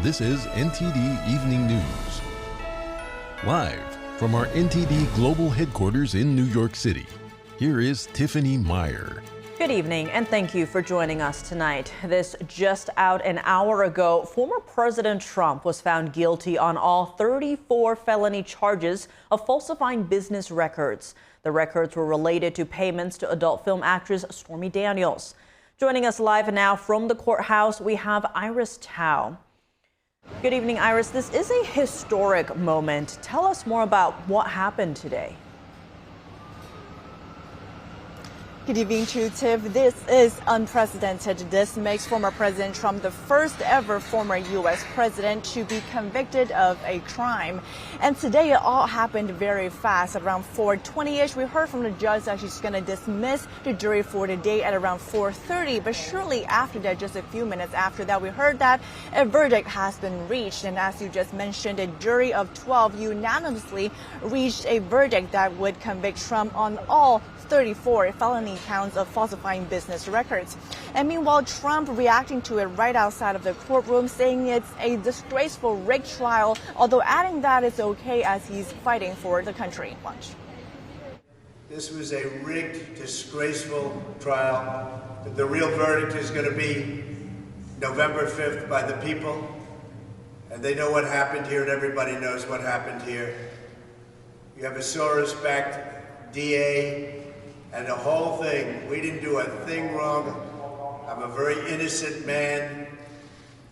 This is NTD Evening News. Live from our NTD Global Headquarters in New York City, here is Tiffany Meyer. Good evening, and thank you for joining us tonight. This just out an hour ago, former President Trump was found guilty on all 34 felony charges of falsifying business records. The records were related to payments to adult film actress Stormy Daniels. Joining us live now from the courthouse, we have Iris Tao. Good evening, Iris. This is a historic moment. Tell us more about what happened today. Good evening to you, Tiff. This is unprecedented. This makes former President Trump the first ever former U.S. president to be convicted of a crime. And today it all happened very fast. At around 4:20-ish, we heard from the judge that she's going to dismiss the jury for the day at around 4:30. But shortly after that, just a few minutes after that, we heard that a verdict has been reached. And as you just mentioned, a jury of 12 unanimously reached a verdict that would convict Trump on all 34 felony counts of falsifying business records. And meanwhile, Trump reacting to it right outside of the courtroom, saying it's a disgraceful rigged trial, although adding that it's okay as he's fighting for the country. Watch. This was a rigged, disgraceful trial. The real verdict is going to be November 5th by the people. And they know what happened here, and everybody knows what happened here. You have a Soros-backed DA, and the whole thing, we didn't do a thing wrong. I'm a very innocent man,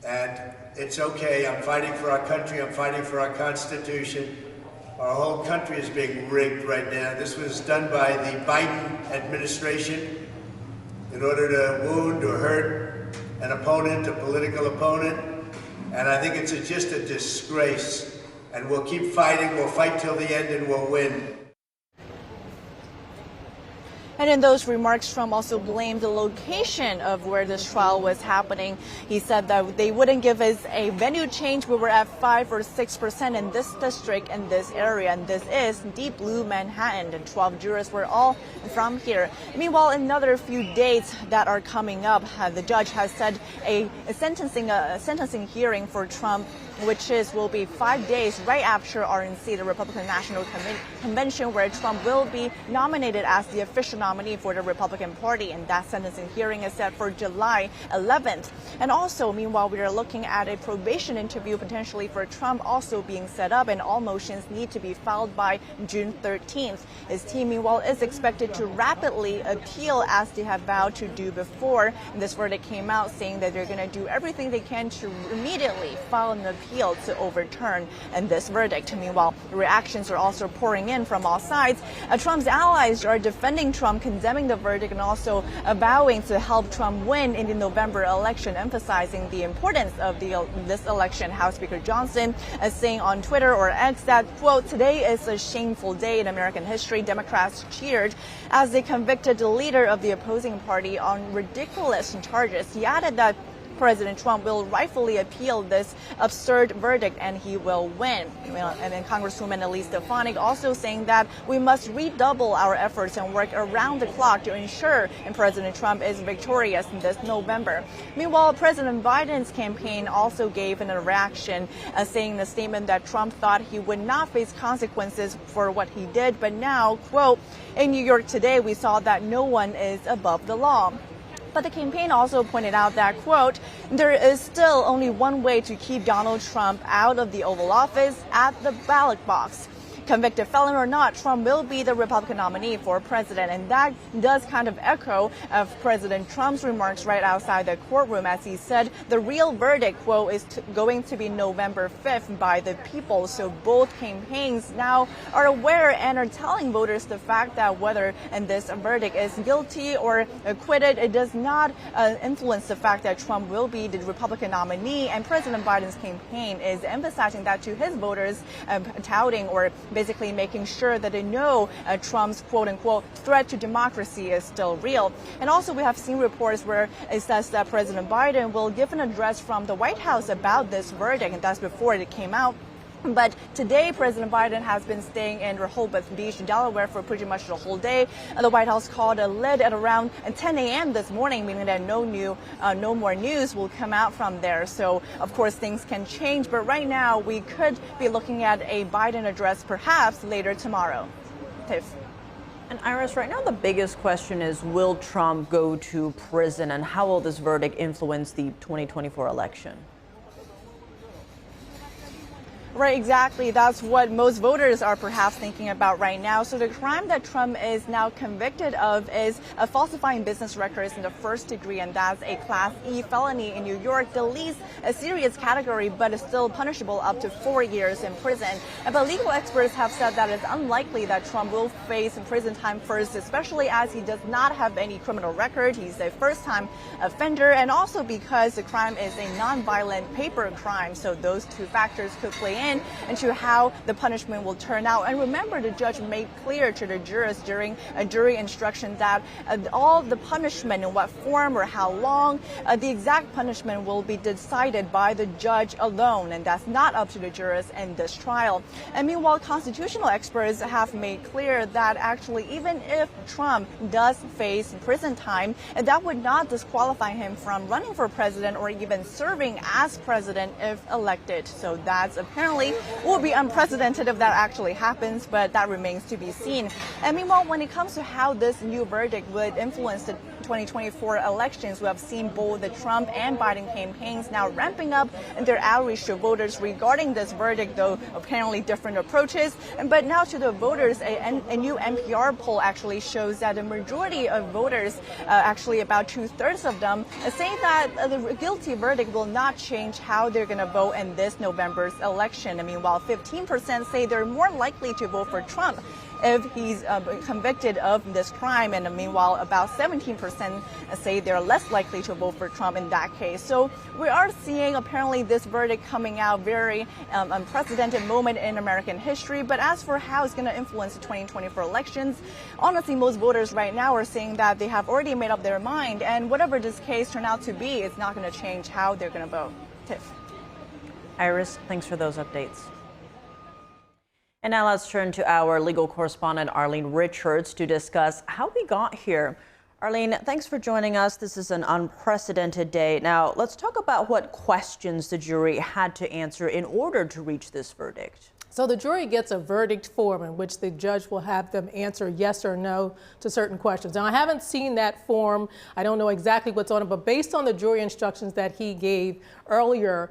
and it's okay. I'm fighting for our country. I'm fighting for our Constitution. Our whole country is being rigged right now. This was done by the Biden administration in order to wound or hurt an opponent, a political opponent. And I think it's just a disgrace. And we'll keep fighting. We'll fight till the end, and we'll win. And in those remarks, Trump also blamed the location of where this trial was happening. He said that they wouldn't give us a venue change. We were at 5 or 6% in this district, in this area, and this is Deep Blue Manhattan. And 12 jurors were all from here. Meanwhile, another few dates that are coming up, the judge has said a sentencing hearing for Trump, which will be 5 days right after RNC, the Republican National Convention, where Trump will be nominated as the official nominee for the Republican Party, and that sentencing hearing is set for July 11th. And also, meanwhile, we are looking at a probation interview potentially for Trump also being set up, and all motions need to be filed by June 13th. His team, meanwhile, is expected to rapidly appeal as they have vowed to do before. And this verdict came out saying that they're going to do everything they can to immediately file an appeal to overturn this verdict. Meanwhile, reactions are also pouring in from all sides. Trump's allies are defending Trump, condemning the verdict, and also vowing to help Trump win in the November election, emphasizing the importance of this election. House Speaker Johnson is saying on Twitter or X that, quote, "Today is a shameful day in American history. Democrats cheered as they convicted the leader of the opposing party on ridiculous charges." He added that President Trump will rightfully appeal this absurd verdict and he will win. And then Congresswoman Elise Stefanik also saying that we must redouble our efforts and work around the clock to ensure President Trump is victorious this November. Meanwhile, President Biden's campaign also gave a reaction, saying in a statement that Trump thought he would not face consequences for what he did. But now, quote, "In New York today, we saw that no one is above the law." But the campaign also pointed out that, quote, "There is still only one way to keep Donald Trump out of the Oval Office, at the ballot box." Convicted felon or not, Trump will be the Republican nominee for president. And that does kind of echo of President Trump's remarks right outside the courtroom, as he said the real verdict, quote, is going to be November 5th by the people. So both campaigns now are aware and are telling voters the fact that whether this verdict is guilty or acquitted, it does not influence the fact that Trump will be the Republican nominee. And President Biden's campaign is emphasizing that to his voters, touting or basically making sure that they know Trump's quote-unquote threat to democracy is still real. And also we have seen reports where it says that President Biden will give an address from the White House about this verdict, and that's before it came out. But today, President Biden has been staying in Rehoboth Beach, Delaware, for pretty much the whole day. The White House called a lid at around 10 a.m. this morning, meaning that no more news will come out from there. So, of course, things can change. But right now, we could be looking at a Biden address perhaps later tomorrow. Tiff. And Iris, right now the biggest question is, will Trump go to prison, and how will this verdict influence the 2024 election? Right, exactly. That's what most voters are perhaps thinking about right now. So the crime that Trump is now convicted of is falsifying business records in the first degree, and that's a Class E felony in New York, the least serious category, but is still punishable up to 4 years in prison. But legal experts have said that it's unlikely that Trump will face prison time first, especially as he does not have any criminal record. He's a first-time offender, and also because the crime is a non-violent paper crime. So those two factors could play into how the punishment will turn out. And remember, the judge made clear to the jurors during a jury instruction that all the punishment, in what form or how long, the exact punishment will be decided by the judge alone, and that's not up to the jurors in this trial. And meanwhile, constitutional experts have made clear that actually, even if Trump does face prison time, that would not disqualify him from running for president or even serving as president if elected. So that's apparently will be unprecedented if that actually happens, but that remains to be seen. And meanwhile, when it comes to how this new verdict would influence the 2024 elections, we have seen both the Trump and Biden campaigns now ramping up in their outreach to voters regarding this verdict, though apparently different approaches. But now to the voters, a new NPR poll actually shows that the majority of voters, actually about 2/3 of them, say that the guilty verdict will not change how they're going to vote in this November's election. I mean, while 15% say they're more likely to vote for Trump if he's convicted of this crime, and meanwhile about 17% say they're less likely to vote for Trump in that case. So we are seeing apparently this verdict coming out very unprecedented moment in American history. But as for how it's going to influence the 2024 elections, honestly, most voters right now are saying that they have already made up their mind, and whatever this case turn out to be, it's not going to change how they're going to vote. Tiff. Iris, thanks for those updates. And now let's turn to our legal correspondent, Arlene Richards, to discuss how we got here. Arlene, thanks for joining us. This is an unprecedented day. Now, let's talk about what questions the jury had to answer in order to reach this verdict. So the jury gets a verdict form in which the judge will have them answer yes or no to certain questions. Now, I haven't seen that form. I don't know exactly what's on it, but based on the jury instructions that he gave earlier,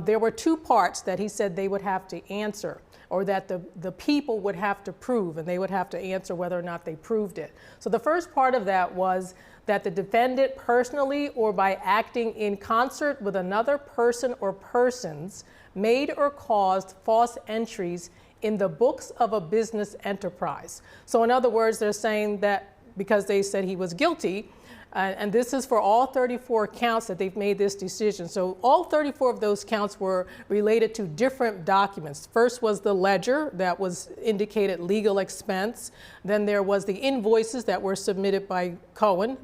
there were two parts that he said they would have to answer, or that the people would have to prove, and they would have to answer whether or not they proved it. So the first part of that was that the defendant personally or by acting in concert with another person or persons made or caused false entries in the books of a business enterprise. So in other words, they're saying that because they said he was guilty, and this is for all 34 counts that they've made this decision. So all 34 of those counts were related to different documents. First was the ledger that was indicated legal expense. Then there was the invoices that were submitted by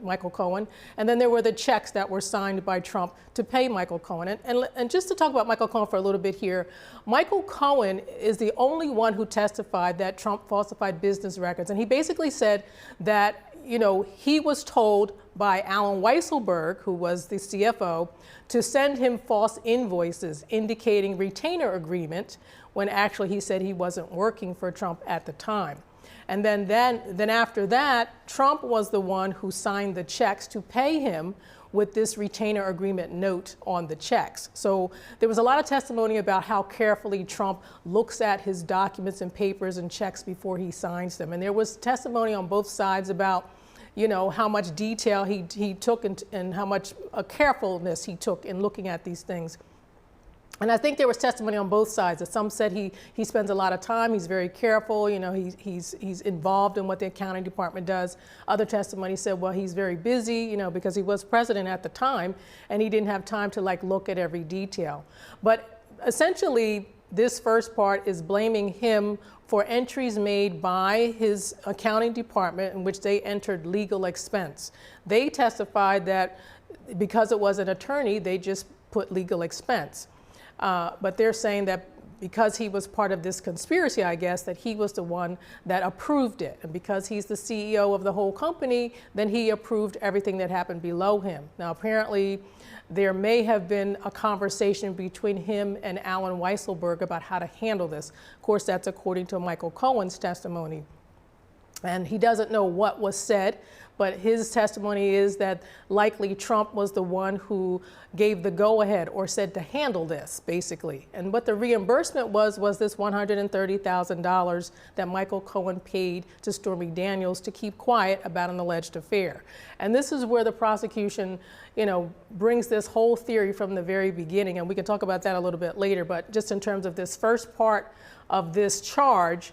Michael Cohen. And then there were the checks that were signed by Trump to pay Michael Cohen. And just to talk about Michael Cohen for a little bit here, Michael Cohen is the only one who testified that Trump falsified business records. And he basically said that, you know, he was told by Alan Weisselberg, who was the CFO, to send him false invoices indicating retainer agreement when actually he said he wasn't working for Trump at the time. And then after that, Trump was the one who signed the checks to pay him with this retainer agreement note on the checks. So there was a lot of testimony about how carefully Trump looks at his documents and papers and checks before he signs them. And there was testimony on both sides about, you know, how much detail he took and how much carefulness he took in looking at these things. And I think there was testimony on both sides. Some said he spends a lot of time, he's very careful, you know, he's involved in what the accounting department does. Other testimony said, well, he's very busy, you know, because he was president at the time and he didn't have time to like look at every detail. But essentially, this first part is blaming him for entries made by his accounting department in which they entered legal expense. They testified that because it was an attorney, they just put legal expense. But they're saying that because he was part of this conspiracy, I guess, that he was the one that approved it. And because he's the CEO of the whole company, then he approved everything that happened below him. Now, apparently, there may have been a conversation between him and Alan Weisselberg about how to handle this. Of course, that's according to Michael Cohen's testimony. And he doesn't know what was said, but his testimony is that likely Trump was the one who gave the go-ahead or said to handle this, basically. And what the reimbursement was this $130,000 that Michael Cohen paid to Stormy Daniels to keep quiet about an alleged affair. And this is where the prosecution, brings this whole theory from the very beginning, and we can talk about that a little bit later, but just in terms of this first part of this charge,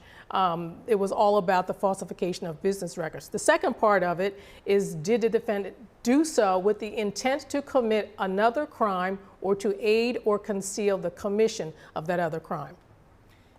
it was all about the falsification of business records. The second part of it is, did the defendant do so with the intent to commit another crime or to aid or conceal the commission of that other crime?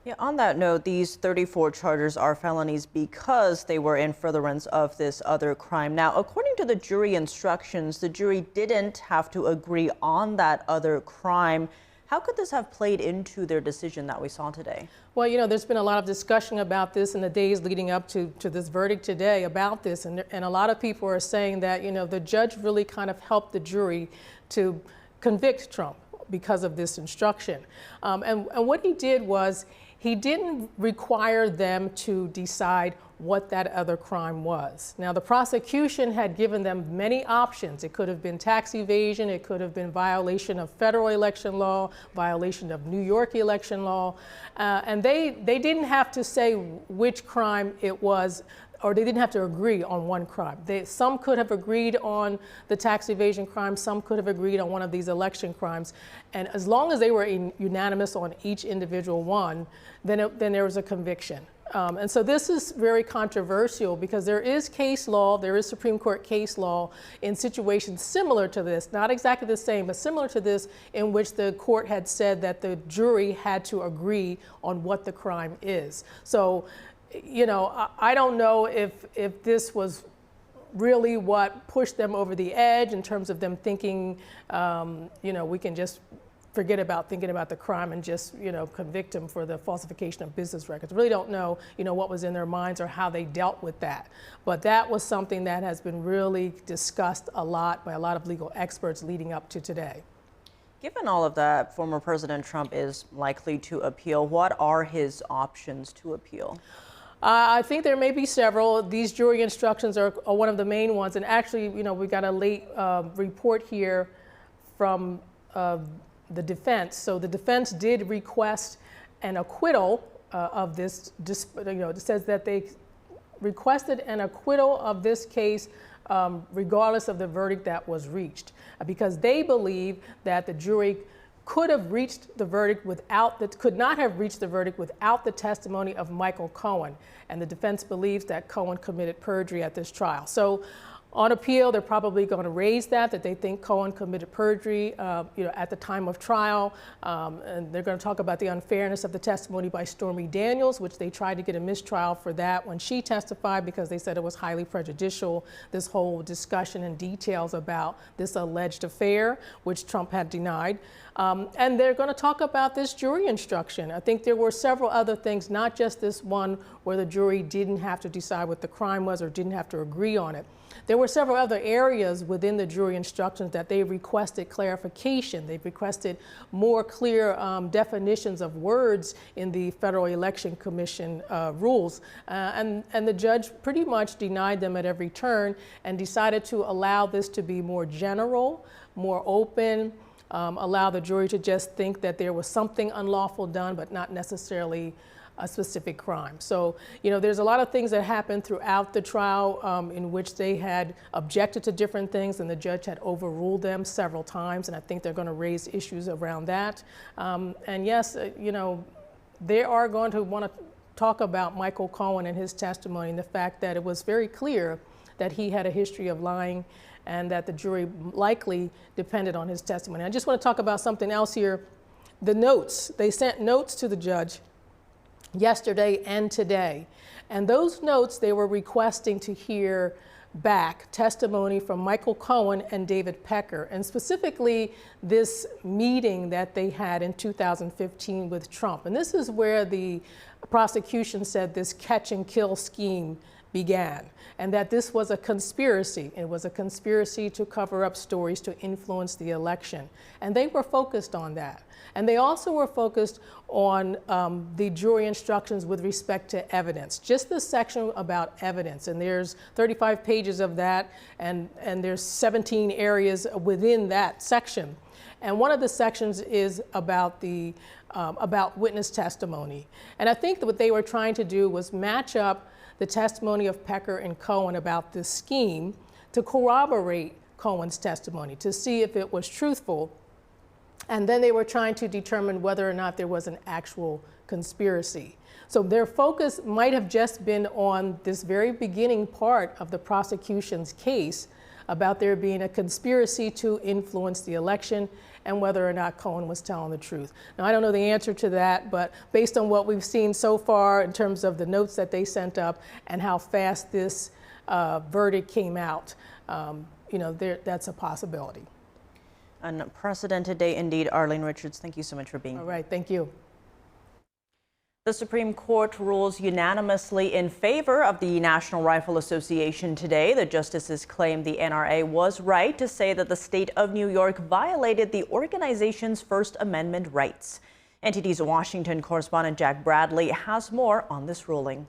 Yeah, on that note, these 34 charges are felonies because they were in furtherance of this other crime. Now, according to the jury instructions, the jury didn't have to agree on that other crime. How could this have played into their decision that we saw today? Well, there's been a lot of discussion about this in the days leading up to this verdict today about this. And a lot of people are saying that, the judge really kind of helped the jury to convict Trump because of this instruction. And what he did was he didn't require them to decide what that other crime was. Now, the prosecution had given them many options. It could have been tax evasion, it could have been violation of federal election law, violation of New York election law, and they didn't have to say which crime it was, or they didn't have to agree on one crime. Some could have agreed on the tax evasion crime, some could have agreed on one of these election crimes, and as long as they were unanimous on each individual one, then there was a conviction. And so this is very controversial because there is case law, there is Supreme Court case law in situations similar to this, not exactly the same, but similar to this, in which the court had said that the jury had to agree on what the crime is. So, I don't know if this was really what pushed them over the edge in terms of them thinking, we can just forget about thinking about the crime and just, convict him for the falsification of business records. Really don't know, what was in their minds or how they dealt with that. But that was something that has been really discussed a lot by a lot of legal experts leading up to today. Given all of that, former President Trump is likely to appeal. What are his options to appeal? I think there may be several. These jury instructions are one of the main ones. And actually, we got a late report here from the defense. So the defense did request an acquittal of this. It says that they requested an acquittal of this case regardless of the verdict that was reached, because they believe that the jury could not have reached the verdict without the testimony of Michael Cohen. And the defense believes that Cohen committed perjury at this trial. So on appeal, they're probably going to raise that they think Cohen committed perjury, at the time of trial. And they're going to talk about the unfairness of the testimony by Stormy Daniels, which they tried to get a mistrial for that when she testified because they said it was highly prejudicial, this whole discussion and details about this alleged affair, which Trump had denied. And they're going to talk about this jury instruction. I think there were several other things, not just this one where the jury didn't have to decide what the crime was or didn't have to agree on it. There were several other areas within the jury instructions that they requested clarification. They requested more clear definitions of words in the Federal Election Commission rules. And the judge pretty much denied them at every turn and decided to allow this to be more general, more open, allow the jury to just think that there was something unlawful done, but not necessarily a specific crime. So, there's a lot of things that happened throughout the trial in which they had objected to different things and the judge had overruled them several times, and I think they're going to raise issues around that. And yes, they are going to want to talk about Michael Cohen and his testimony and the fact that it was very clear that he had a history of lying and that the jury likely depended on his testimony. I just want to talk about something else here. The notes, they sent notes to the judge yesterday and today. And those notes, they were requesting to hear back testimony from Michael Cohen and David Pecker, and specifically this meeting that they had in 2015 with Trump. And this is where the prosecution said this catch and kill scheme began, and that this was a conspiracy. It was a conspiracy to cover up stories to influence the election. And they were focused on that. And they also were focused on the jury instructions with respect to evidence, just the section about evidence. And there's 35 pages of that, and there's 17 areas within that section. And one of the sections is about about witness testimony. And I think that what they were trying to do was match up the testimony of Pecker and Cohen about this scheme to corroborate Cohen's testimony, to see if it was truthful. And then they were trying to determine whether or not there was an actual conspiracy. So their focus might have just been on this very beginning part of the prosecution's case about there being a conspiracy to influence the election and whether or not Cohen was telling the truth. Now, I don't know the answer to that, but based on what we've seen so far in terms of the notes that they sent up and how fast this verdict came out, that's a possibility. An unprecedented day indeed. Arlene Richards, thank you so much for being here. All right, thank you. The Supreme Court rules unanimously in favor of the National Rifle Association today. The justices claimed the NRA was right to say that the state of New York violated the organization's First Amendment rights. NTD's Washington correspondent Jack Bradley has more on this ruling.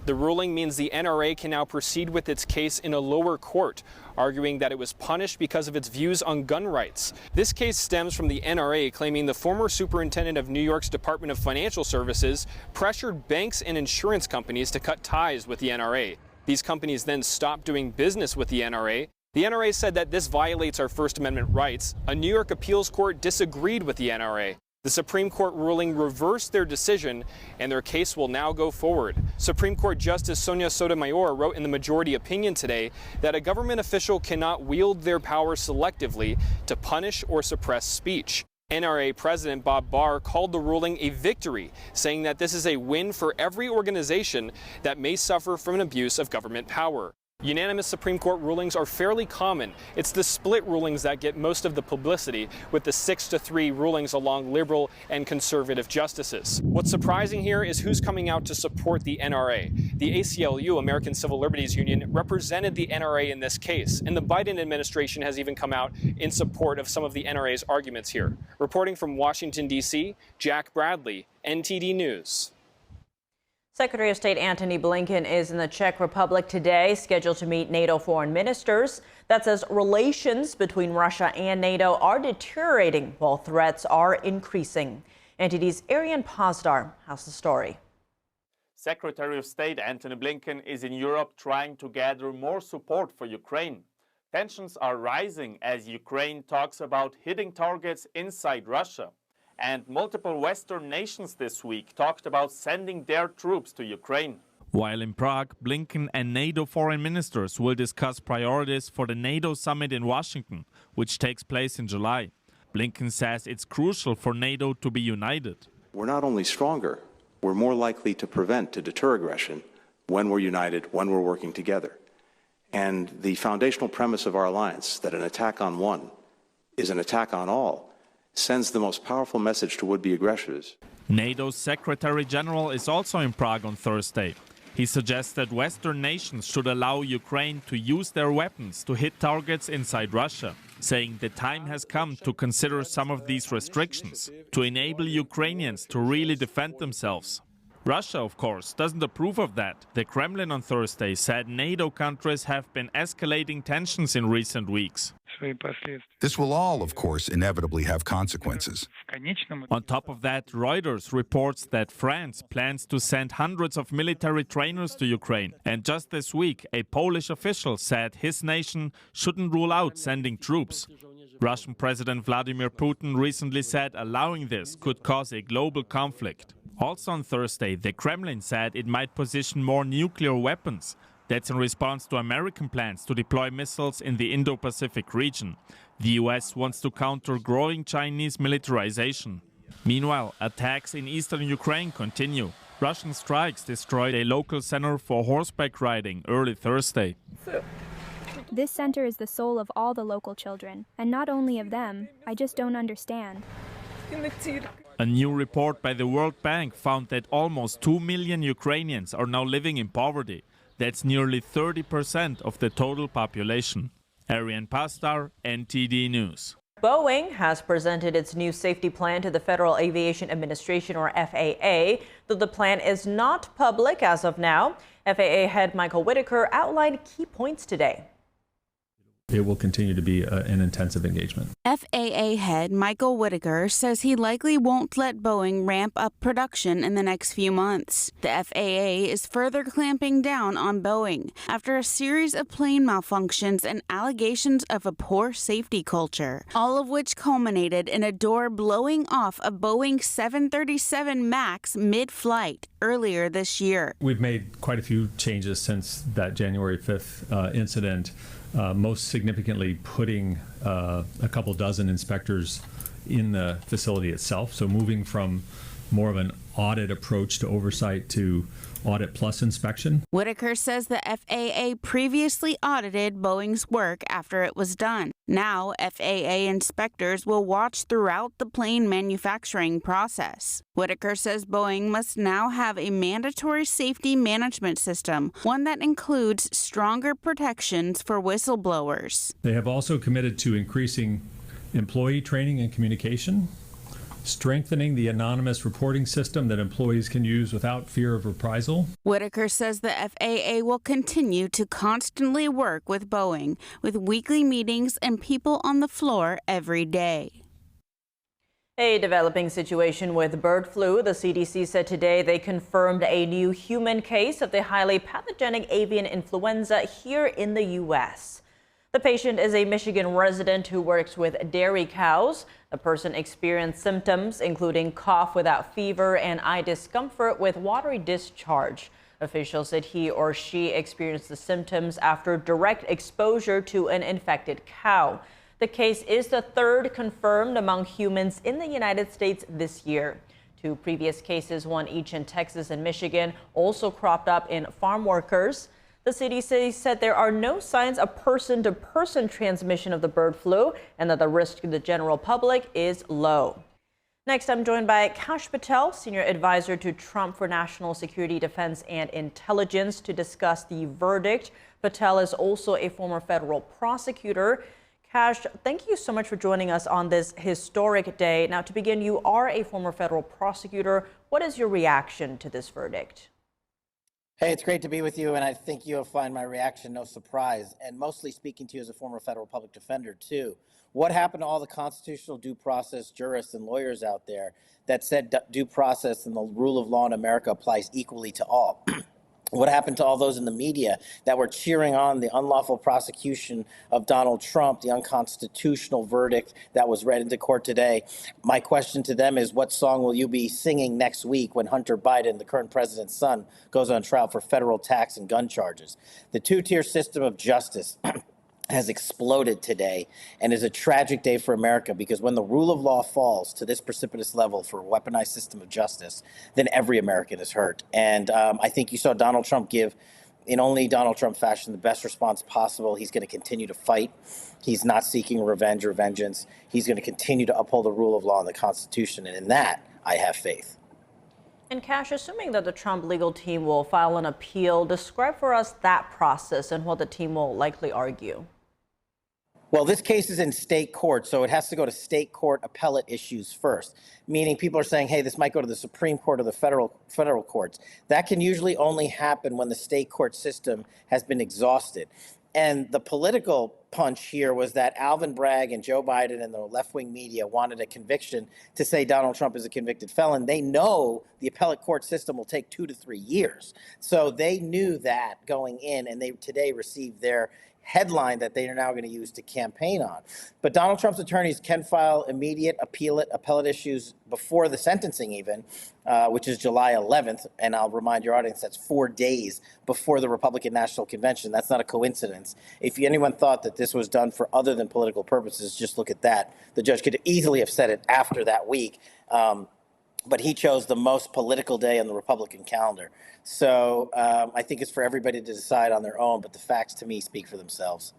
The ruling means the NRA can now proceed with its case in a lower court, arguing that it was punished because of its views on gun rights. This case stems from the NRA claiming the former superintendent of New York's Department of Financial Services pressured banks and insurance companies to cut ties with the NRA. These companies then stopped doing business with the NRA. The NRA said that this violates our First Amendment rights. A New York appeals court disagreed with the NRA. The Supreme Court ruling reversed their decision, and their case will now go forward. Supreme Court Justice Sonia Sotomayor wrote in the majority opinion today that a government official cannot wield their power selectively to punish or suppress speech. NRA President Bob Barr called the ruling a victory, saying that this is a win for every organization that may suffer from an abuse of government power. Unanimous Supreme Court rulings are fairly common. It's the split rulings that get most of the publicity, with the 6-3 rulings along liberal and conservative justices. What's surprising here is who's coming out to support the NRA. The ACLU, American Civil Liberties Union, represented the NRA in this case, and the Biden administration has even come out in support of some of the NRA's arguments here. Reporting from Washington, D.C., Jack Bradley, NTD News. Secretary of State Antony Blinken is in the Czech Republic today, scheduled to meet NATO foreign ministers. That says relations between Russia and NATO are deteriorating while threats are increasing. NTD's Arian Pazdar has the story. Secretary of State Antony Blinken is in Europe trying to gather more support for Ukraine. Tensions are rising as Ukraine talks about hitting targets inside Russia. And multiple Western nations this week talked about sending their troops to Ukraine. While in Prague, Blinken and NATO foreign ministers will discuss priorities for the NATO summit in Washington, which takes place in July. Blinken says it's crucial for NATO to be united. We're not only stronger, we're more likely to prevent, to deter aggression when we're united, when we're working together. And the foundational premise of our alliance, that an attack on one is an attack on all, sends the most powerful message to would-be aggressors. NATO's Secretary General is also in Prague on Thursday. He suggests that Western nations should allow Ukraine to use their weapons to hit targets inside Russia, saying the time has come to consider some of these restrictions to enable Ukrainians to really defend themselves. Russia, of course, doesn't approve of that. The Kremlin on Thursday said NATO countries have been escalating tensions in recent weeks. This will all, of course, inevitably have consequences. On top of that, Reuters reports that France plans to send hundreds of military trainers to Ukraine. And just this week, a Polish official said his nation shouldn't rule out sending troops. Russian President Vladimir Putin recently said allowing this could cause a global conflict. Also on Thursday, the Kremlin said it might position more nuclear weapons. That's in response to American plans to deploy missiles in the Indo-Pacific region. The US wants to counter growing Chinese militarization. Meanwhile, attacks in eastern Ukraine continue. Russian strikes destroyed a local center for horseback riding early Thursday. This center is the soul of all the local children, and not only of them. I just don't understand. A new report by the World Bank found that almost 2 million Ukrainians are now living in poverty. That's nearly 30% of the total population. Ariane Pastar, NTD News. Boeing has presented its new safety plan to the Federal Aviation Administration, or FAA, though the plan is not public as of now. FAA head Michael Whitaker outlined key points today. It will continue to be an intensive engagement. FAA head Michael Whitaker says he likely won't let Boeing ramp up production in the next few months. The FAA is further clamping down on Boeing after a series of plane malfunctions and allegations of a poor safety culture, all of which culminated in a door blowing off a Boeing 737 MAX mid-flight earlier this year. We've made quite a few changes since that January 5th incident. Most significantly putting a couple dozen inspectors in the facility itself. So moving from more of an audit approach to oversight to audit plus inspection. Whitaker says the FAA previously audited Boeing's work after it was done. Now, FAA inspectors will watch throughout the plane manufacturing process. Whitaker says Boeing must now have a mandatory safety management system, one that includes stronger protections for whistleblowers. They have also committed to increasing employee training and communication, strengthening the anonymous reporting system that employees can use without fear of reprisal. Whitaker says the FAA will continue to constantly work with Boeing, with weekly meetings and people on the floor every day. A developing situation with bird flu. The CDC said today they confirmed a new human case of the highly pathogenic avian influenza here in the U.S. The patient is a Michigan resident who works with dairy cows. The person experienced symptoms including cough without fever and eye discomfort with watery discharge. Officials said he or she experienced the symptoms after direct exposure to an infected cow. The case is the third confirmed among humans in the United States this year. Two previous cases, one each in Texas and Michigan, also cropped up in farm workers. The CDC said there are no signs of person-to-person transmission of the bird flu and that the risk to the general public is low. Next, I'm joined by Kash Patel, Senior Advisor to Trump for National Security, Defense, and Intelligence, to discuss the verdict. Patel is also a former federal prosecutor. Kash, thank you so much for joining us on this historic day. Now, to begin, you are a former federal prosecutor. What is your reaction to this verdict? Hey, it's great to be with you, and I think you'll find my reaction no surprise, and mostly speaking to you as a former federal public defender, too. What happened to all the constitutional due process jurists and lawyers out there that said due process and the rule of law in America applies equally to all? What happened to all those in the media that were cheering on the unlawful prosecution of Donald Trump, the unconstitutional verdict that was read into court today? My question to them is, what song will you be singing next week when Hunter Biden, the current president's son, goes on trial for federal tax and gun charges? The two-tier system of justice has exploded today and is a tragic day for America, because when the rule of law falls to this precipitous level for a weaponized system of justice, then every American is hurt. And I think you saw Donald Trump give, in only Donald Trump fashion, the best response possible. He's going to continue to fight. He's not seeking revenge or vengeance. He's going to continue to uphold the rule of law and the Constitution. And in that, I have faith. And Kash, assuming that the Trump legal team will file an appeal, describe for us that process and what the team will likely argue. Well, this case is in state court, so it has to go to state court appellate issues first, meaning people are saying, hey, this might go to the Supreme Court or the federal courts. That can usually only happen when the state court system has been exhausted. And the political punch here was that Alvin, Bragg, and Joe Biden and the left-wing media wanted a conviction to say Donald Trump is a convicted felon. They know the appellate court system will take 2 to 3 years. So they knew that going in, and they today received their headline that they are now going to use to campaign on. But Donald Trump's attorneys can file immediate appellate issues before the sentencing even, which is July 11th. And I'll remind your audience, that's 4 days before the Republican National Convention. That's not a coincidence. If anyone thought that this was done for other than political purposes, just look at that. The judge could easily have said it after that week. But he chose the most political day on the Republican calendar. So I think it's for everybody to decide on their own, but the facts to me speak for themselves.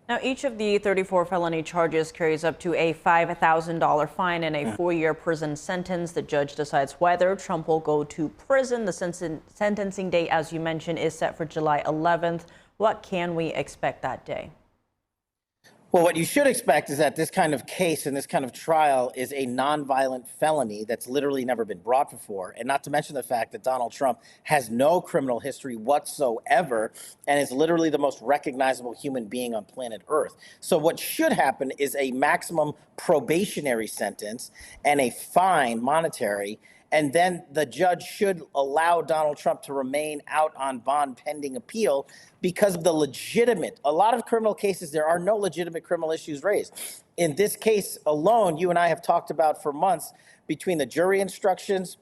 Now, each of the 34 felony charges carries up to a $5,000 fine and a 4-year prison sentence. The judge decides whether Trump will go to prison. The sentencing date, as you mentioned, is set for July 11th. What can we expect that day? Well, what you should expect is that this kind of case and this kind of trial is a nonviolent felony that's literally never been brought before. And not to mention the fact that Donald Trump has no criminal history whatsoever and is literally the most recognizable human being on planet Earth. So what should happen is a maximum probationary sentence and a fine, monetary. And then the judge should allow Donald Trump to remain out on bond pending appeal because of the a lot of criminal cases, there are no legitimate criminal issues raised. In this case alone, you and I have talked about for months between the jury instructions,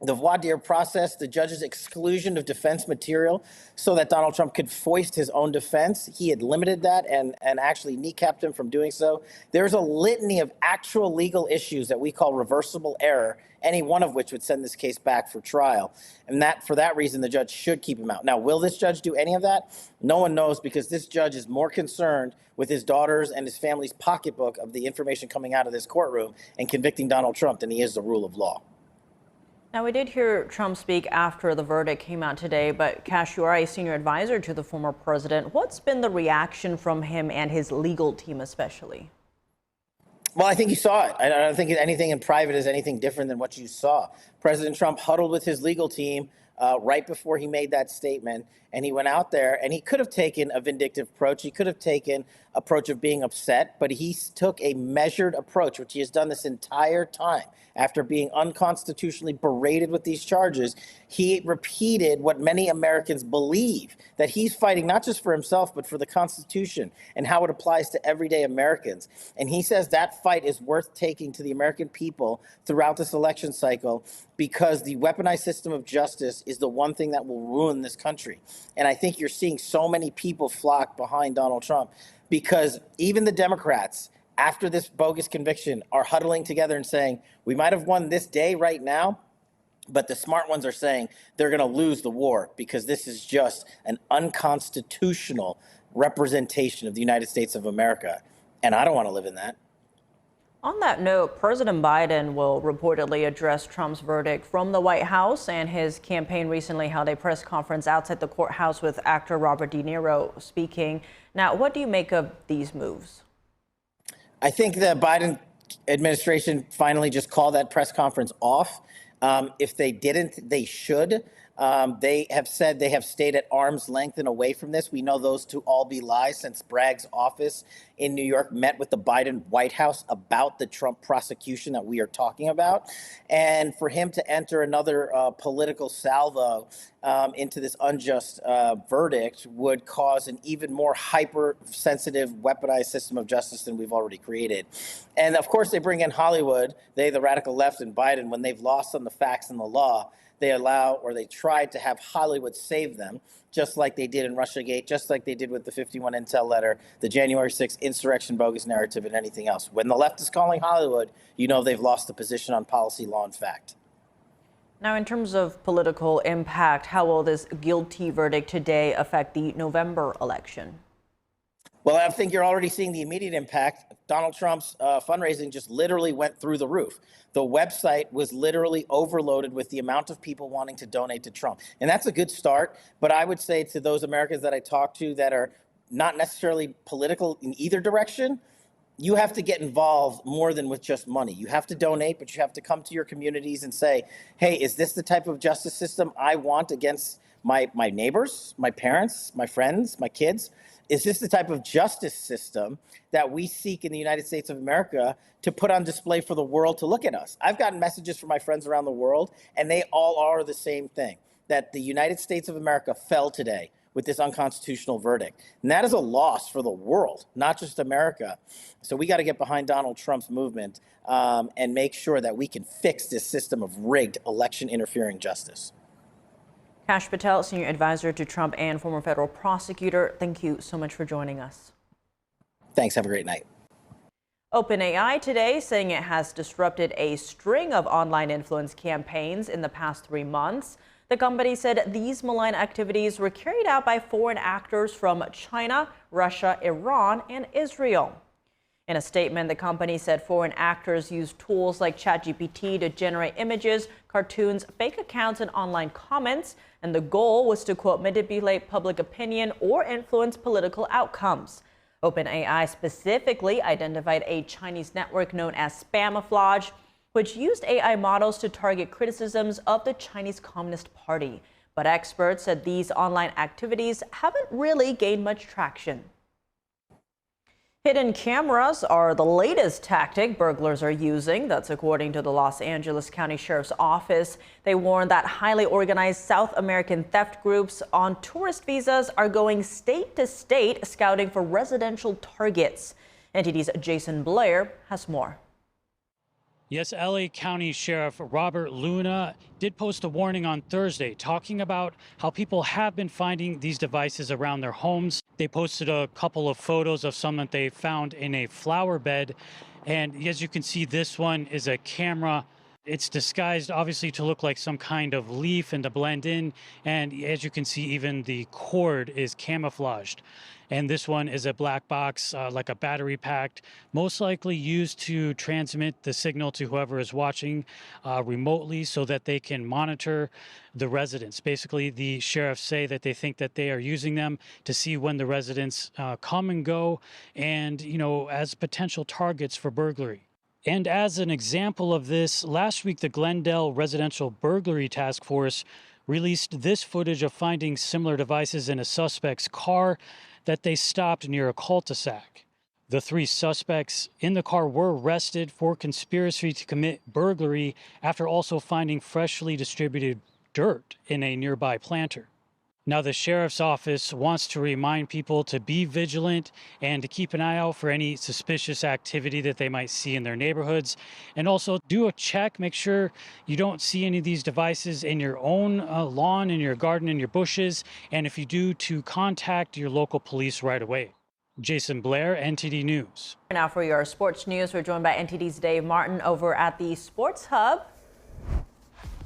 the voir dire process, the judge's exclusion of defense material so that Donald Trump could foist his own defense. He had limited that and actually kneecapped him from doing so. There's a litany of actual legal issues that we call reversible error, any one of which would send this case back for trial. And that, for that reason, the judge should keep him out. Now, will this judge do any of that? No one knows, because this judge is more concerned with his daughter's and his family's pocketbook of the information coming out of this courtroom and convicting Donald Trump than he is the rule of law. Now, we did hear Trump speak after the verdict came out today, but Cash, you are a senior advisor to the former president. What's been the reaction from him and his legal team especially? Well, I think you saw it. I don't think anything in private is anything different than what you saw. President Trump huddled with his legal team right before he made that statement, and he went out there and he could have taken a vindictive approach. He could have taken approach of being upset, but he took a measured approach, which he has done this entire time. After being unconstitutionally berated with these charges, he repeated what many Americans believe, that he's fighting not just for himself, but for the Constitution and how it applies to everyday Americans. And he says that fight is worth taking to the American people throughout this election cycle, because the weaponized system of justice is the one thing that will ruin this country. And I think you're seeing so many people flock behind Donald Trump, because even the Democrats, after this bogus conviction, are huddling together and saying, we might have won this day right now, but the smart ones are saying they're going to lose the war, because this is just an unconstitutional representation of the United States of America. And I don't want to live in that. On that note, President Biden will reportedly address Trump's verdict from the White House, and his campaign recently held a press conference outside the courthouse with actor Robert De Niro speaking. Now, what do you make of these moves? I think the Biden administration finally just called that press conference off. If they didn't, they should. They have said they have stayed at arm's length and away from this. We know those to all be lies, since Bragg's office in New York met with the Biden White House about the Trump prosecution that we are talking about. And for him to enter another political salvo into this unjust verdict would cause an even more hypersensitive, weaponized system of justice than we've already created. And of course, they bring in Hollywood, the radical left and Biden, when they've lost on the facts and the law. They allow, or they try to have Hollywood save them, just like they did in Russiagate, just like they did with the 51 Intel letter, the January 6th insurrection bogus narrative, and anything else. When the left is calling Hollywood, you know they've lost the position on policy, law, and fact. Now, in terms of political impact, how will this guilty verdict today affect the November election? Well, I think you're already seeing the immediate impact. Donald Trump's fundraising just literally went through the roof. The website was literally overloaded with the amount of people wanting to donate to Trump. And that's a good start. But I would say to those Americans that I talk to that are not necessarily political in either direction, you have to get involved more than with just money. You have to donate, but you have to come to your communities and say, hey, is this the type of justice system I want against my neighbors, my parents, my friends, my kids? Is this the type of justice system that we seek in the United States of America to put on display for the world to look at us? I've gotten messages from my friends around the world, and they all are the same thing, that the United States of America fell today with this unconstitutional verdict. And that is a loss for the world, not just America. So we got to get behind Donald Trump's movement and make sure that we can fix this system of rigged election interfering justice. Kash Patel, senior advisor to Trump and former federal prosecutor, thank you so much for joining us. Thanks. Have a great night. OpenAI today saying it has disrupted a string of online influence campaigns in the past 3 months. The The company said these malign activities were carried out by foreign actors from China, Russia, Iran, and Israel. In a statement, the company said foreign actors used tools like ChatGPT to generate images, cartoons, fake accounts, and online comments, and the goal was to, quote, manipulate public opinion or influence political outcomes. OpenAI specifically identified a Chinese network known as Spamouflage, which used AI models to target criticisms of the Chinese Communist Party. But experts said these online activities haven't really gained much traction. Hidden cameras are the latest tactic burglars are using. That's according to the Los Angeles County Sheriff's Office. They warn that highly organized South American theft groups on tourist visas are going state to state scouting for residential targets. NTD's Jason Blair has more. Yes, LA County Sheriff Robert Luna did post a warning on Thursday talking about how people have been finding these devices around their homes. They posted a couple of photos of some that they found in a flower bed. And as you can see, this one is a camera. It's disguised, obviously, to look like some kind of leaf and to blend in. And as you can see, even the cord is camouflaged. And this one is a black box, like a battery pack, most likely used to transmit the signal to whoever is watching remotely so that they can monitor the residents. Basically, the sheriffs say that they think that they are using them to see when the residents come and go and, you know, as potential targets for burglary. And as an example of this, last week, the Glendale Residential Burglary Task Force released this footage of finding similar devices in a suspect's car that they stopped near a cul-de-sac. The 3 suspects in the car were arrested for conspiracy to commit burglary after also finding freshly distributed dirt in a nearby planter. Now, the sheriff's office wants to remind people to be vigilant and to keep an eye out for any suspicious activity that they might see in their neighborhoods. And also do a check, make sure you don't see any of these devices in your own lawn, in your garden, in your bushes. And if you do, to contact your local police right away. Jason Blair, NTD News. Now for your sports news, we're joined by NTD's Dave Martin over at the Sports Hub.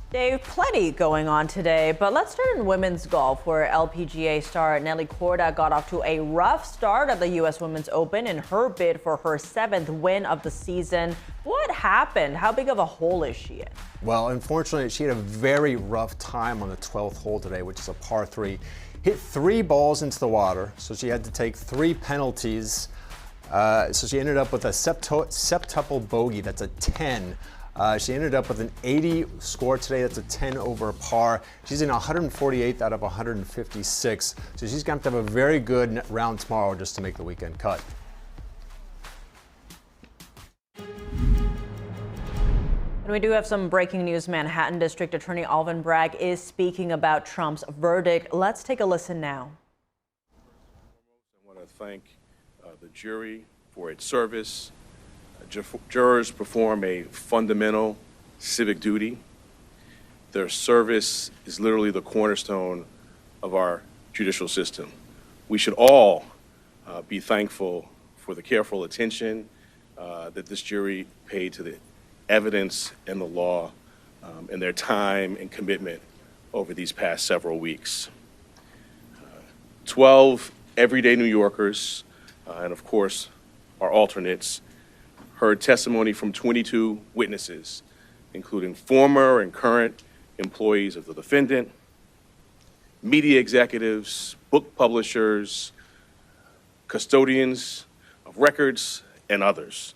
Dave, plenty going on today, but let's start in women's golf, where LPGA star Nelly Korda got off to a rough start at the U.S. Women's Open in her bid for her 7th win of the season. What happened? How big of a hole is she in? Well, unfortunately, she had a very rough time on the 12th hole today, which is a par 3. Hit 3 balls into the water, so she had to take 3 penalties. So she ended up with a septuple bogey. That's a 10. She ended up with an 80 score today. That's a 10 over par. She's in 148th out of 156. So she's going to have a very good round tomorrow just to make the weekend cut. And we do have some breaking news. Manhattan District Attorney Alvin Bragg is speaking about Trump's verdict. Let's take a listen now. I want to thank the jury for its service. Jurors perform a fundamental civic duty. Their service is literally the cornerstone of our judicial system. We should all be thankful for the careful attention that this jury paid to the evidence and the law and their time and commitment over these past several weeks. 12 everyday New Yorkers, and of course our alternates, heard testimony from 22 witnesses, including former and current employees of the defendant, media executives, book publishers, custodians of records, and others.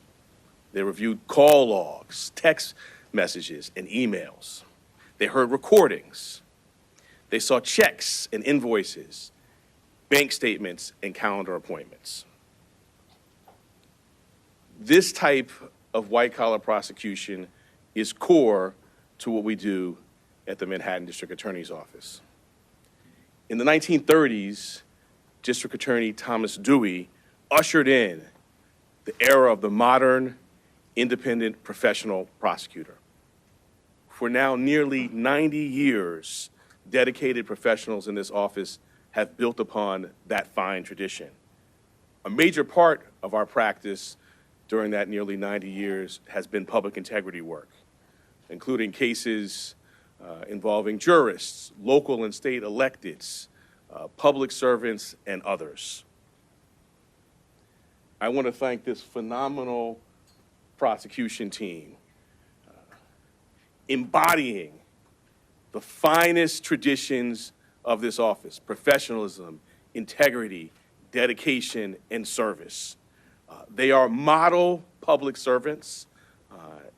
They reviewed call logs, text messages, and emails. They heard recordings. They saw checks and invoices, bank statements, and calendar appointments. This type of white-collar prosecution is core to what we do at the Manhattan District Attorney's Office. In the 1930s, District Attorney Thomas Dewey ushered in the era of the modern, independent professional prosecutor. For now nearly 90 years, dedicated professionals in this office have built upon that fine tradition. A major part of our practice during that nearly 90 years has been public integrity work, including cases involving jurists, local and state electeds, public servants, and others. I want to thank this phenomenal prosecution team, embodying the finest traditions of this office: professionalism, integrity, dedication, and service. They are model public servants,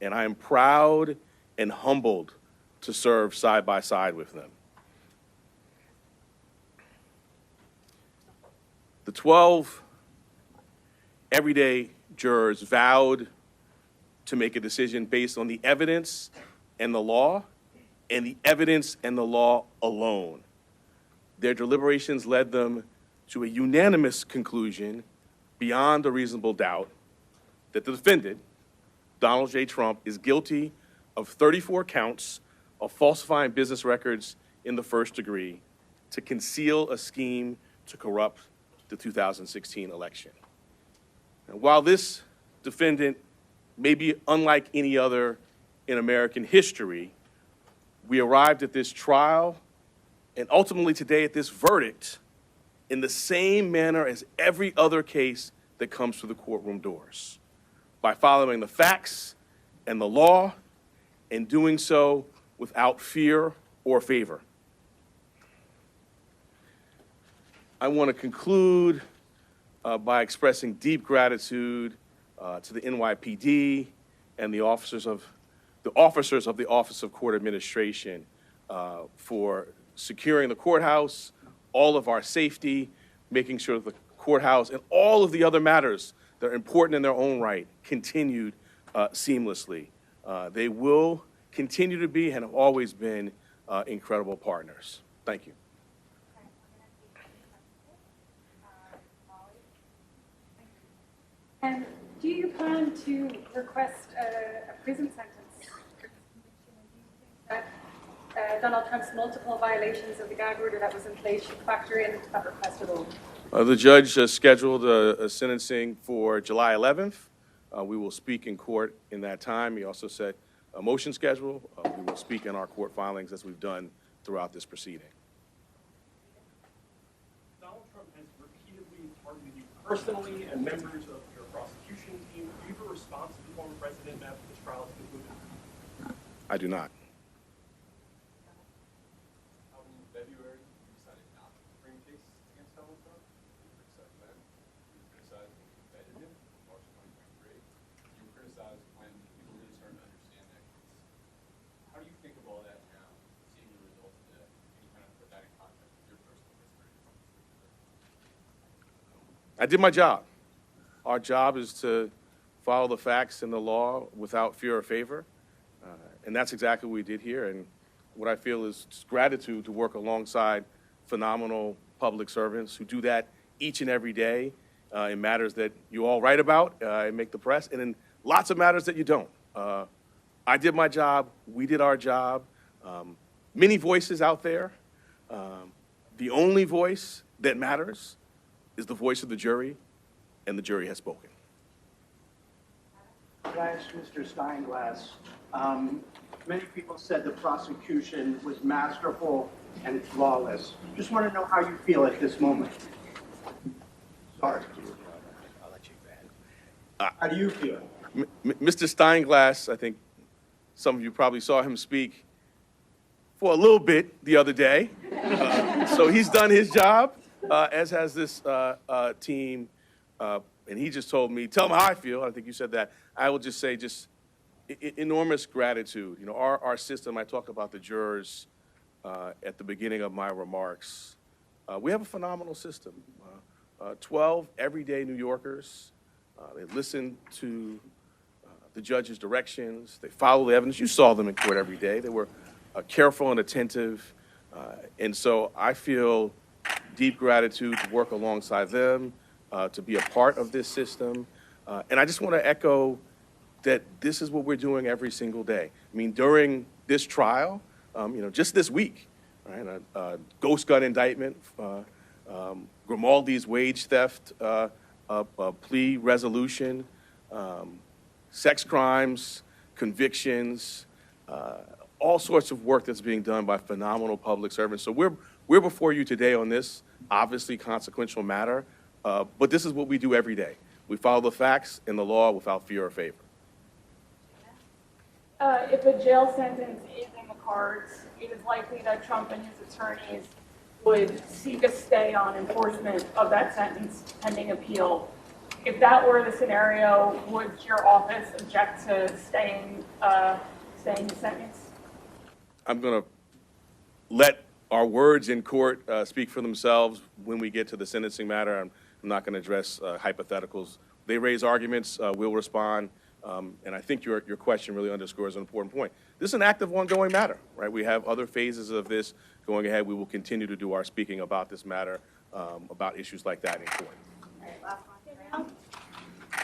and I am proud and humbled to serve side by side with them. The 12 everyday jurors vowed to make a decision based on the evidence and the law, and the evidence and the law alone. Their deliberations led them to a unanimous conclusion, beyond a reasonable doubt, that the defendant, Donald J. Trump, is guilty of 34 counts of falsifying business records in the first degree to conceal a scheme to corrupt the 2016 election. And while this defendant may be unlike any other in American history, we arrived at this trial and ultimately today at this verdict in the same manner as every other case that comes through the courtroom doors, by following the facts and the law and doing so without fear or favor. I want to conclude by expressing deep gratitude to the NYPD and the officers of the Office of Court Administration for securing the courthouse, all of our safety, making sure that the courthouse and all of the other matters that are important in their own right continued seamlessly. They will continue to be and have always been incredible partners. Thank you. And do you plan to request a prison sentence for this conviction? That Donald Trump's multiple violations of the gag order that was in place should factor into that request at all? The judge scheduled a sentencing for July 11th. We will speak in court in that time. He also set a motion schedule. We will speak in our court filings as we've done throughout this proceeding. Donald Trump has repeatedly targeted you personally and members of your prosecution team. Do you have a response to the former president after this trial is concluded? I do not. February, you decided not to bring a case against Donald Trump. You criticized then. You were criticized when you indicted him in March 2023. You were criticized when people really started to understand that case. How do you think of all that now, seeing the results today? Can you kind of put that in context with your personal history? I did my job. Our job is to follow the facts and the law without fear or favor. And that's exactly what we did here. And what I feel is just gratitude to work alongside phenomenal public servants who do that each and every day in matters that you all write about and make the press, and in lots of matters that you don't. I did my job. We did our job. Many voices out there. The only voice that matters is the voice of the jury, and the jury has spoken. Could I ask Mr. Steinglass? Many people said the prosecution was masterful and flawless. Just want to know how you feel at this moment. Sorry. I'll let you go ahead. How do you feel? Mr. Steinglass, I think some of you probably saw him speak for a little bit the other day. So he's done his job, as has this team. And he just told me, tell him how I feel. I think you said that. I will just say enormous gratitude. You know, our system, I talked about the jurors at the beginning of my remarks. We have a phenomenal system. 12 everyday New Yorkers. They listen to the judge's directions. They follow the evidence. You saw them in court every day. They were careful and attentive. And so I feel deep gratitude to work alongside them, to be a part of this system. And I just want to echo that this is what we're doing every single day. I mean, during this trial, just this week, right, a ghost gun indictment, Grimaldi's wage theft plea resolution, sex crimes, convictions, all sorts of work that's being done by phenomenal public servants. So we're before you today on this obviously consequential matter, but this is what we do every day. We follow the facts and the law without fear or favor. If a jail sentence is in the cards, it is likely that Trump and his attorneys would seek a stay on enforcement of that sentence pending appeal. If that were the scenario, would your office object to staying the sentence? I'm going to let our words in court speak for themselves when we get to the sentencing matter. I'm not going to address hypotheticals. They raise arguments, we'll respond. And I think your question really underscores an important point. This is an active, ongoing matter, right? We have other phases of this going ahead. We will continue to do our speaking about this matter, about issues like that in court. All right, last one.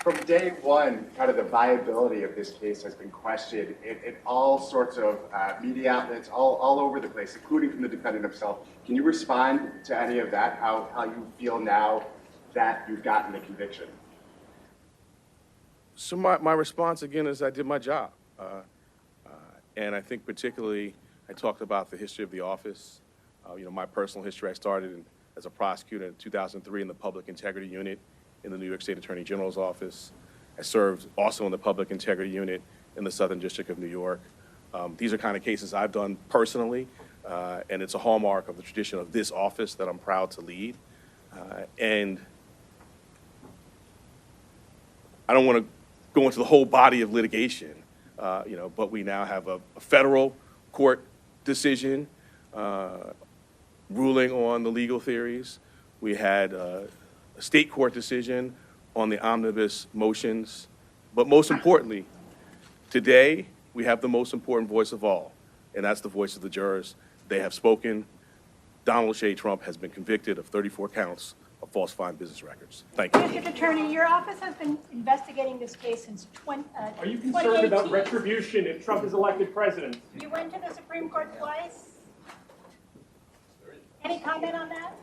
From day one, kind of the viability of this case has been questioned in all sorts of media outlets, all over the place, including from the defendant himself. Can you respond to any of that, how you feel now that you've gotten the conviction? So my response, again, is I did my job. And I think particularly I talked about the history of the office. My personal history, I started as a prosecutor in 2003 in the Public Integrity Unit in the New York State Attorney General's office. I served also in the Public Integrity Unit in the Southern District of New York. These are kind of cases I've done personally, and it's a hallmark of the tradition of this office that I'm proud to lead. And I don't want to go into the whole body of litigation, but we now have a federal court decision ruling on the legal theories. We had a state court decision on the omnibus motions. But most importantly, today we have the most important voice of all, and that's the voice of the jurors. They have spoken. Donald J. Trump has been convicted of 34 counts of falsifying business records. Thank you. District Attorney, your office has been investigating this case since 2018. Are you concerned about retribution if Trump is elected president? You went to the Supreme Court twice. Any comment on that?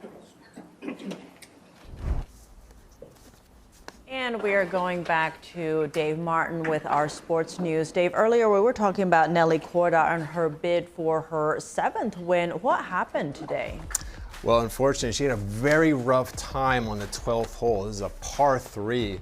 And we are going back to Dave Martin with our sports news. Dave, earlier we were talking about Nelly Korda and her bid for her 7th win. What happened today? Well, unfortunately, she had a very rough time on the 12th hole. This is a par 3.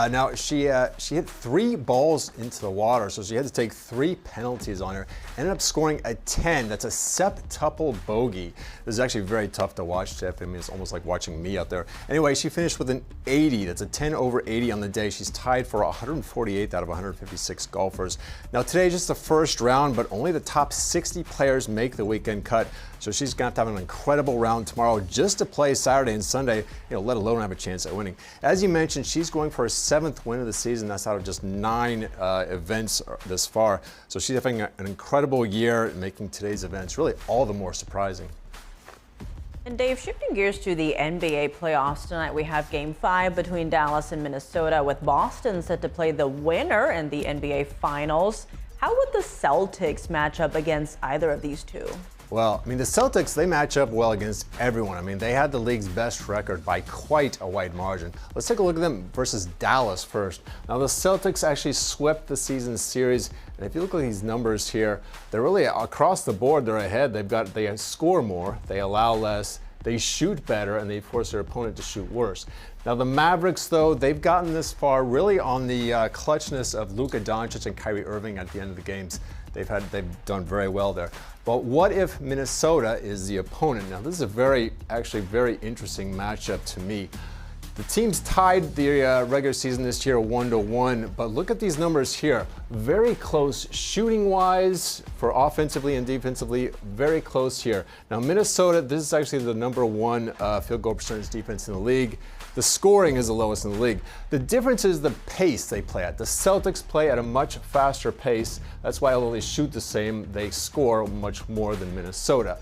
Now, she hit 3 balls into the water, so she had to take 3 penalties on her. Ended up scoring a 10. That's a septuple bogey. This is actually very tough to watch, Jeff. I mean, it's almost like watching me out there. Anyway, she finished with an 80. That's a 10 over 80 on the day. She's tied for 148th out of 156 golfers. Now, today is just the first round, but only the top 60 players make the weekend cut. So she's going to have an incredible round tomorrow just to play Saturday and Sunday, let alone have a chance at winning. As you mentioned, she's going for her 7th win of the season. That's out of just 9 events this far. So she's having an incredible year, making today's events really all the more surprising. And Dave, shifting gears to the NBA playoffs tonight, we have Game 5 between Dallas and Minnesota, with Boston set to play the winner in the NBA Finals. How would the Celtics match up against either of these two? Well, I mean, the Celtics, they match up well against everyone. I mean, they had the league's best record by quite a wide margin. Let's take a look at them versus Dallas first. Now, the Celtics actually swept the season series. And if you look at these numbers here, they're really across the board, they're ahead. They score more, they allow less, they shoot better, and they force their opponent to shoot worse. Now, the Mavericks, though, they've gotten this far really on the clutchness of Luka Doncic and Kyrie Irving at the end of the games. They've done very well there. But what if Minnesota is the opponent? Now, this is a actually very interesting matchup to me. The teams tied the regular season this year 1-1, but look at these numbers here. Very close shooting-wise for offensively and defensively, very close here. Now, Minnesota, this is actually the #1 field goal percentage defense in the league. The scoring is the lowest in the league. The difference is the pace they play at. The Celtics play at a much faster pace. That's why, although they shoot the same, they score much more than Minnesota.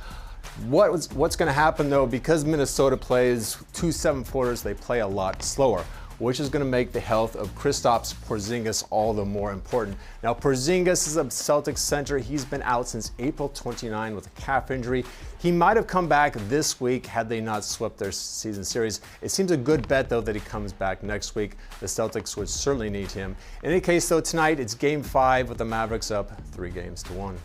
What's going to happen, though, because Minnesota plays 2 7-footers, they play a lot slower, which is going to make the health of Kristaps Porzingis all the more important. Now, Porzingis is a Celtics center. He's been out since April 29 with a calf injury. He might have come back this week had they not swept their season series. It seems a good bet, though, that he comes back next week. The Celtics would certainly need him. In any case, though, tonight it's Game 5 with the Mavericks up 3-1.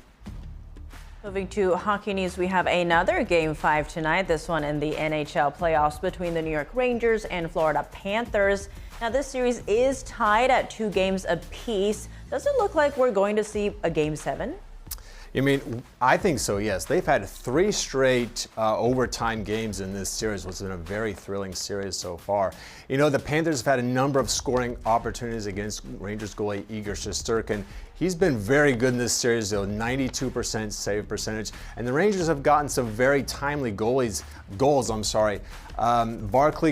Moving to hockey news, we have another Game 5 tonight, this one in the NHL playoffs between the New York Rangers and Florida Panthers. Now, this series is tied at 2 games apiece. Does it look like we're going to see a Game 7? I mean, I think so, yes. They've had 3 straight overtime games in this series, which has been a very thrilling series so far. You know, the Panthers have had a number of scoring opportunities against Rangers goalie Igor Shesterkin. He's been very good in this series, though, 92% save percentage. And the Rangers have gotten some very timely goals. Barclay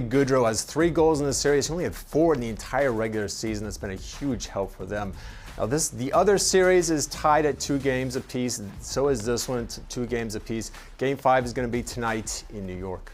Goodrow has 3 goals in this series. He only had 4 in the entire regular season. That's been a huge help for them. Now the other series is tied at 2 games apiece. So is this one, 2 games apiece. Game 5 is going to be tonight in New York.